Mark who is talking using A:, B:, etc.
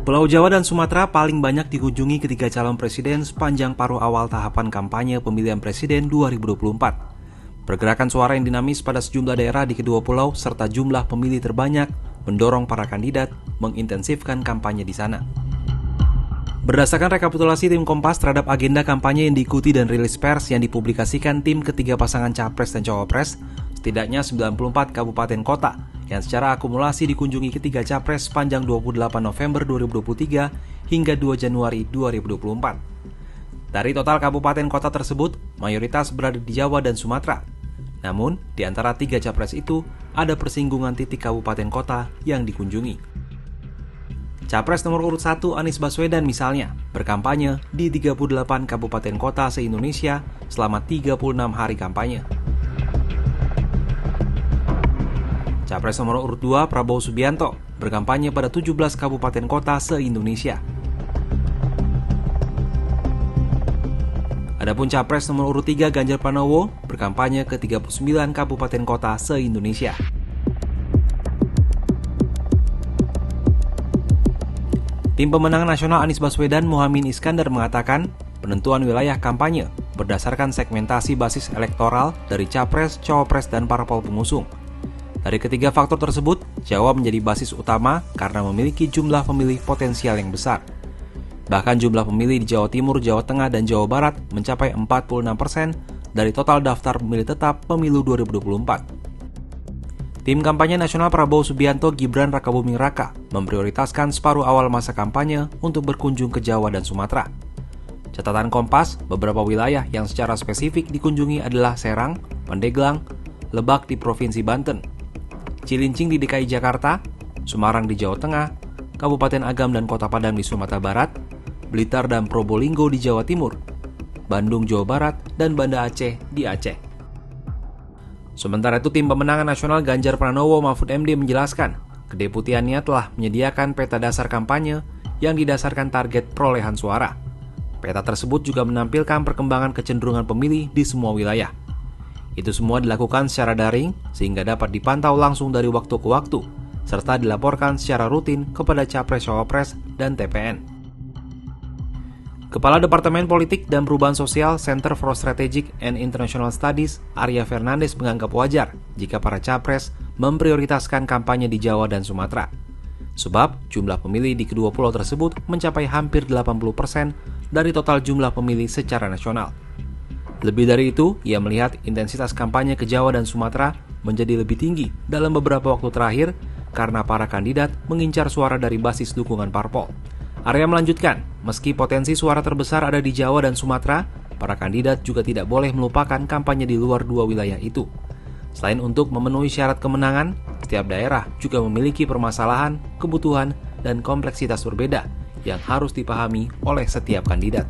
A: Pulau Jawa dan Sumatera paling banyak dikunjungi ketiga calon presiden sepanjang paruh awal tahapan kampanye pemilihan presiden 2024. Pergerakan suara yang dinamis pada sejumlah daerah di kedua pulau serta jumlah pemilih terbanyak mendorong para kandidat mengintensifkan kampanye di sana. Berdasarkan rekapitulasi tim Kompas terhadap agenda kampanye yang diikuti dan rilis pers yang dipublikasikan tim ketiga pasangan capres dan cawapres, setidaknya 94 kabupaten kota yang secara akumulasi dikunjungi ketiga capres sepanjang 28 November 2023 hingga 2 Januari 2024. Dari total kabupaten kota tersebut, mayoritas berada di Jawa dan Sumatera. Namun, di antara tiga capres itu, ada persinggungan titik kabupaten kota yang dikunjungi. Capres nomor urut 1 Anies Baswedan misalnya, berkampanye di 38 kabupaten kota se-Indonesia selama 36 hari kampanye. Capres nomor urut 2 Prabowo Subianto berkampanye pada 17 kabupaten kota se-Indonesia. Adapun Capres nomor urut 3 Ganjar Pranowo berkampanye ke 39 kabupaten kota se-Indonesia. Tim pemenangan nasional Anies Baswedan Muhaimin Iskandar mengatakan penentuan wilayah kampanye berdasarkan segmentasi basis elektoral dari Capres, Cawapres, dan parpol pengusung. Dari ketiga faktor tersebut, Jawa menjadi basis utama karena memiliki jumlah pemilih potensial yang besar. Bahkan jumlah pemilih di Jawa Timur, Jawa Tengah, dan Jawa Barat mencapai 46% dari total daftar pemilih tetap pemilu 2024. Tim kampanye nasional Prabowo Subianto Gibran Rakabuming Raka memprioritaskan separuh awal masa kampanye untuk berkunjung ke Jawa dan Sumatera. Catatan Kompas, beberapa wilayah yang secara spesifik dikunjungi adalah Serang, Pandeglang, Lebak di Provinsi Banten, Cilincing di DKI Jakarta, Semarang di Jawa Tengah, Kabupaten Agam dan Kota Padang di Sumatera Barat, Blitar dan Probolinggo di Jawa Timur, Bandung Jawa Barat, dan Banda Aceh di Aceh. Sementara itu, tim pemenangan nasional Ganjar Pranowo Mahfud MD menjelaskan, kedeputiannya telah menyediakan peta dasar kampanye yang didasarkan target perolehan suara. Peta tersebut juga menampilkan perkembangan kecenderungan pemilih di semua wilayah. Itu semua dilakukan secara daring sehingga dapat dipantau langsung dari waktu ke waktu, serta dilaporkan secara rutin kepada Capres-Cawapres dan TPN. Kepala Departemen Politik dan Perubahan Sosial Center for Strategic and International Studies, Arya Fernandes menganggap wajar jika para capres memprioritaskan kampanye di Jawa dan Sumatera. Sebab jumlah pemilih di kedua pulau tersebut mencapai hampir 80% dari total jumlah pemilih secara nasional. Lebih dari itu, ia melihat intensitas kampanye ke Jawa dan Sumatera menjadi lebih tinggi dalam beberapa waktu terakhir karena para kandidat mengincar suara dari basis dukungan parpol. Arya melanjutkan, meski potensi suara terbesar ada di Jawa dan Sumatera, para kandidat juga tidak boleh melupakan kampanye di luar dua wilayah itu. Selain untuk memenuhi syarat kemenangan, setiap daerah juga memiliki permasalahan, kebutuhan, dan kompleksitas berbeda yang harus dipahami oleh setiap kandidat.